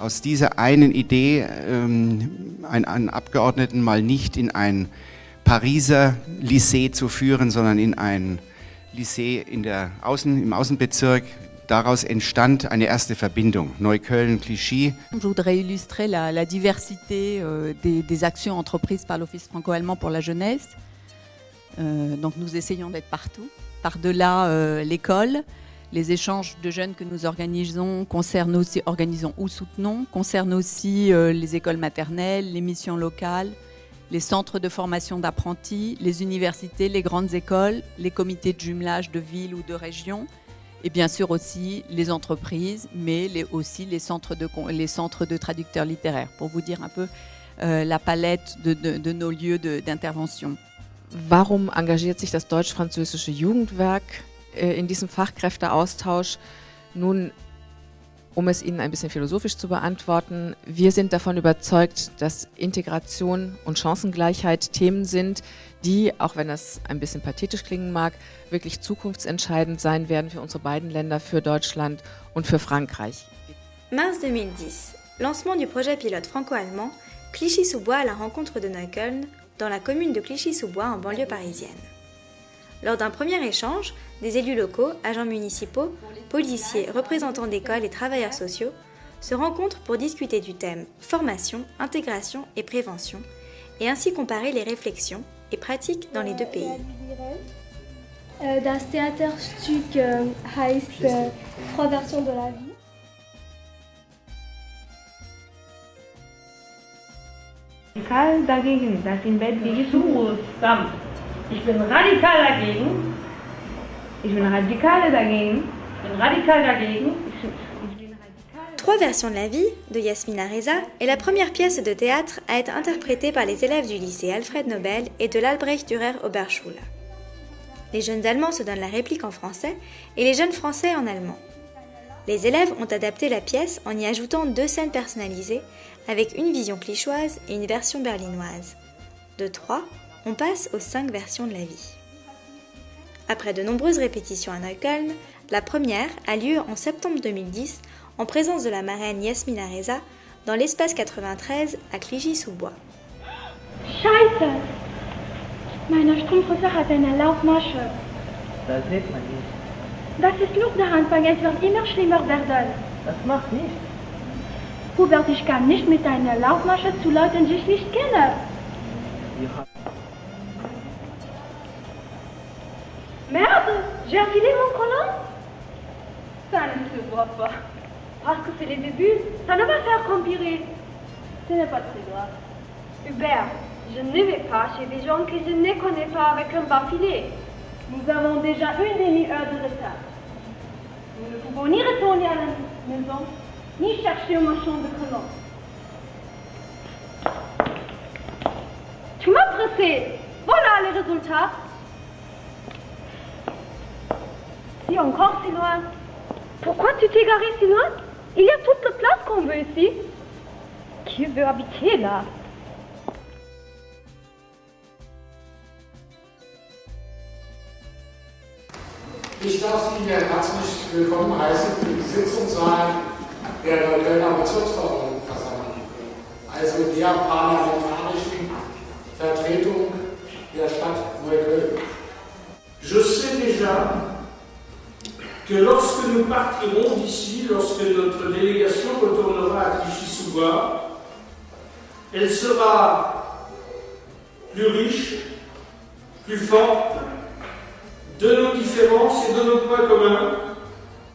aus dieser einen Idee einen Abgeordneten mal nicht in ein Pariser Lycée zu führen, sondern in ein Lycée im Außenbezirk. Daraus entstand eine erste Verbindung, Neukölln-Clichy. Je voudrais illustrer la diversité des actions entreprises par l'Office franco-allemand pour la jeunesse. Donc nous essayons d'être partout. Par-delà l'école, les échanges de jeunes que nous organisons ou soutenons, concernent aussi les écoles maternelles, les missions locales, les centres de formation d'apprentis, les universités, les grandes écoles, les comités de jumelage de villes ou de régions, et bien sûr aussi les entreprises, mais aussi les centres de traducteurs littéraires, pour vous dire un peu la palette de nos lieux d'intervention. Warum engagiert sich das Deutsch-Französische Jugendwerk in diesem Fachkräfteaustausch? Nun, um es Ihnen ein bisschen philosophisch zu beantworten, wir sind davon überzeugt, dass Integration und Chancengleichheit Themen sind, die, auch wenn das ein bisschen pathetisch klingen mag, wirklich zukunftsentscheidend sein werden für unsere beiden Länder, für Deutschland und für Frankreich. Mars 2010, lancement du projet pilote franco-allemand Clichy-sous-Bois à la rencontre de Neukölln, dans la commune de Clichy-sous-Bois en banlieue parisienne. Lors d'un premier échange, des élus locaux, agents municipaux, policiers, représentants d'écoles et travailleurs sociaux se rencontrent pour discuter du thème formation, intégration et prévention, et ainsi comparer les réflexions et pratiques dans les deux pays. Das Theaterstück heißt Trois versions de la vie. Radikal dagegen, dass im Bett wie verdammt. Ich bin radikal dagegen. Ich bin radikal dagegen. Ich bin radikal dagegen. Trois versions de la vie de Yasmina Reza est la première pièce de théâtre à être interprétée par les élèves du lycée Alfred Nobel et de l'Albrecht-Dürer-Oberschule. Les jeunes Allemands se donnent la réplique en français et les jeunes Français en allemand. Les élèves ont adapté la pièce en y ajoutant 2 scènes personnalisées avec une vision clichéoise et une version berlinoise. De 3, on passe aux 5 versions de la vie. Après de nombreuses répétitions à Neukölln, la première a lieu en septembre 2010 en présence de la marraine Yasmina Reza dans l'espace 93 à Clichy-sous-Bois. Scheiße! Meine Strumpfhose hat eine Laufmasche. Das sieht man nicht. Das ist Luft der Anfang, es wird immer schlimmer werden. Das macht nichts. Hubert, ich kann nicht mit einer Laufmasche zu Leuten, die ich nicht kenne. Merde, j'ai enfilé mon collant. Ça ne se voit pas. Parce que c'est le début, ça ne va faire qu'empirer. Ce n'est pas très grave. Hubert, je ne vais pas chez des gens que je ne connais pas avec un bas filet. Nous avons déjà une demi-heure de retard. Nous ne pouvons ni retourner à la maison, ni chercher un marchand de collant. Tu m'as pressé. Voilà les résultats. Si encore si loin. Pourquoi tu t'es garé si loin? Il y a toute la place qu'on veut ici. Qui veut habiter là? Ich darf Sie hier herzlich willkommen heißen im Sitzungssaal der Neuköllner Bezirksversammlung, also der parlamentarischen Vertretung der Stadt Neukölln. Je sais déjà que lorsque nous partirons d'ici, lorsque notre délégation retournera à Clichy-sous-Bois, elle sera plus riche, plus forte, de nos différences et de nos points communs.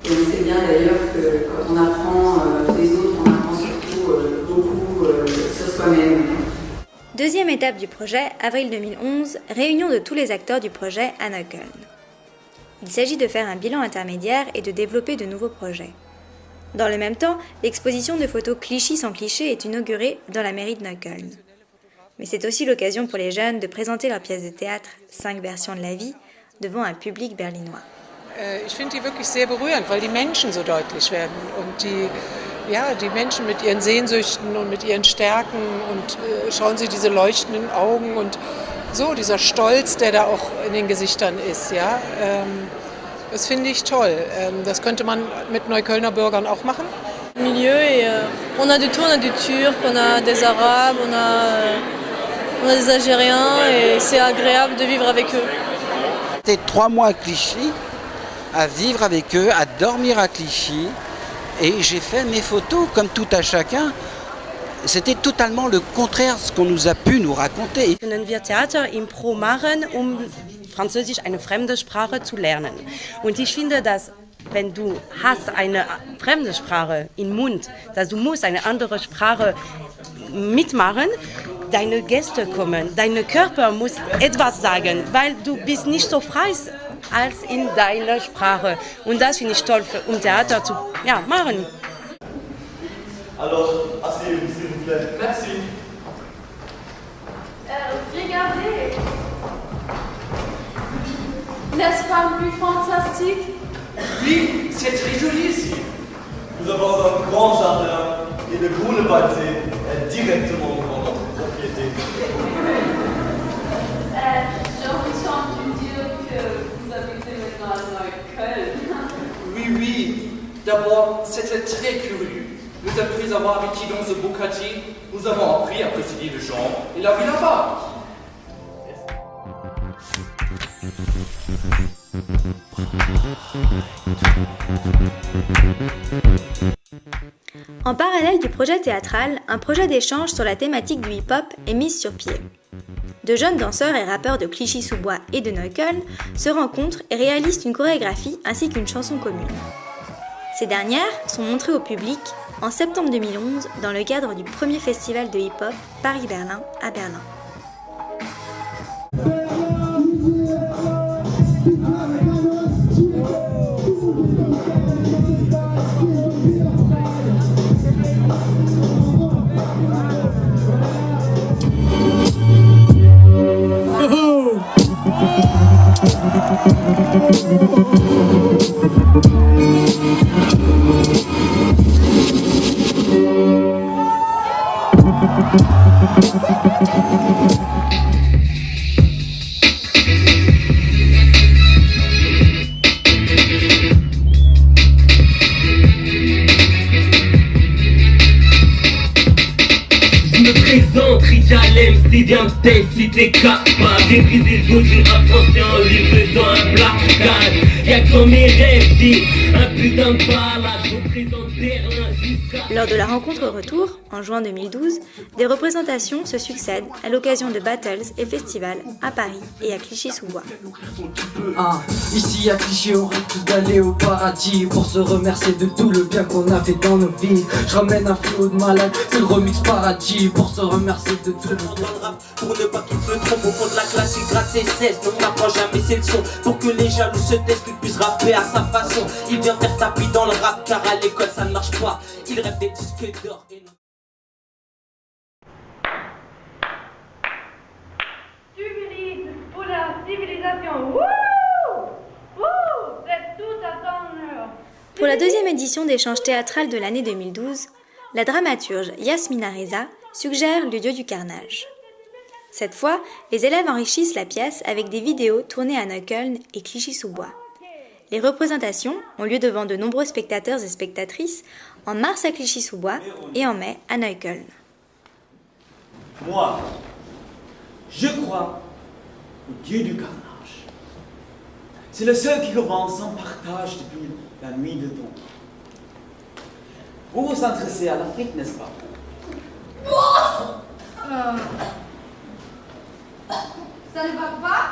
Et on sait bien d'ailleurs que quand on apprend des autres, on apprend surtout beaucoup sur soi-même. Deuxième étape du projet, avril 2011, réunion de tous les acteurs du projet à Neukölln. Il s'agit de faire un bilan intermédiaire et de développer de nouveaux projets. Dans le même temps, l'exposition de photos Clichy sans cliché est inaugurée dans la mairie de Neukölln. Mais c'est aussi l'occasion pour les jeunes de présenter leur pièce de théâtre 5 versions de la vie devant un public berlinois. Ich finde die wirklich sehr berührend, weil die Menschen so deutlich werden und die Menschen mit ihren Sehnsüchten und mit ihren Stärken und schauen Sie diese leuchtenden Augen und so dieser Stolz, der da auch in den Gesichtern ist, ja, das finde ich toll. Das könnte man mit Neuköllner Bürgern auch machen. Milieu et on a de tout, on a des Turcs, on a des Arabes, on a des Algériens et c'est agréable de vivre avec eux. J'étais 3 mois à Clichy, à vivre avec eux, à dormir à Clichy et j'ai fait mes photos comme tout à chacun. C'était totalement le contraire de ce qu'on nous a pu nous raconter. Können wir Theaterimpro machen, Französisch eine fremde Sprache zu lernen. Und ich finde, dass wenn du hast eine fremde Sprache im Mund, dass du musst eine andere Sprache mitmachen, deine Gäste kommen, dein Körper muss etwas sagen, weil du bist nicht so frei als in deiner Sprache. Und das finde ich toll, um Theater zu machen. Alors, asseyez-vous s'il vous plaît. Merci. Regardez. N'est-ce pas plus fantastique? Oui, c'est très joli ici. Nous avons un grand jardin et le Grunewaldsee est directement devant notre propriété. J'ai entendu dire que vous habitez maintenant à Neukölln. Oui. D'abord, c'était très curieux. Nous, après avoir vécu dans ce beau quartier, nous avons appris à apprécier les gens et la vie là-bas. En parallèle du projet théâtral, un projet d'échange sur la thématique du hip-hop est mis sur pied. De jeunes danseurs et rappeurs de Clichy-sous-Bois et de Neukölln se rencontrent et réalisent une chorégraphie ainsi qu'une chanson commune. Ces dernières sont montrées au public en septembre 2011 dans le cadre du premier festival de hip-hop Paris-Berlin à Berlin. Si bien t'es, si t'es capable, j'ai brisé le jour du rap français en lui faisant un placard. Y'a que dans mes rêves, si un putain de balade, je représente terrain jusqu'à... Lors de la rencontre retour, en juin 2012, des représentations se succèdent à l'occasion de battles et festivals à Paris et à Clichy-sous-Bois. Ici à Clichy, on rêve tous d'aller au paradis pour se remercier de tout le bien qu'on a fait dans nos vies. Je ramène un flot de malade, c'est le remix paradis pour se remercier de tout le bien. Pour ne pas qu'il me trompe au fond de la classe, il gratte ses 16, donc n'apprend jamais ses leçons. Pour que les jaloux se testent, qu'il puisse rapper à sa façon. Il vient faire tapis dans le rap, car à l'école ça ne marche pas. Il rêve des disques d'or et non. Pour la civilisation. Wouh! Vous êtes tous à ton heure. Pour la deuxième édition d'échange théâtral de l'année 2012, la dramaturge Yasmina Reza suggère le dieu du carnage. Cette fois, les élèves enrichissent la pièce avec des vidéos tournées à Neukölln et Clichy-sous-Bois. Les représentations ont lieu devant de nombreux spectateurs et spectatrices en mars à Clichy-sous-Bois et en mai à Neukölln. Moi, je crois au dieu du carnage. C'est le seul qui revend sans partage depuis la nuit de temps. Vous vous intéressez à l'Afrique, n'est-ce pas? Ça ne va pas?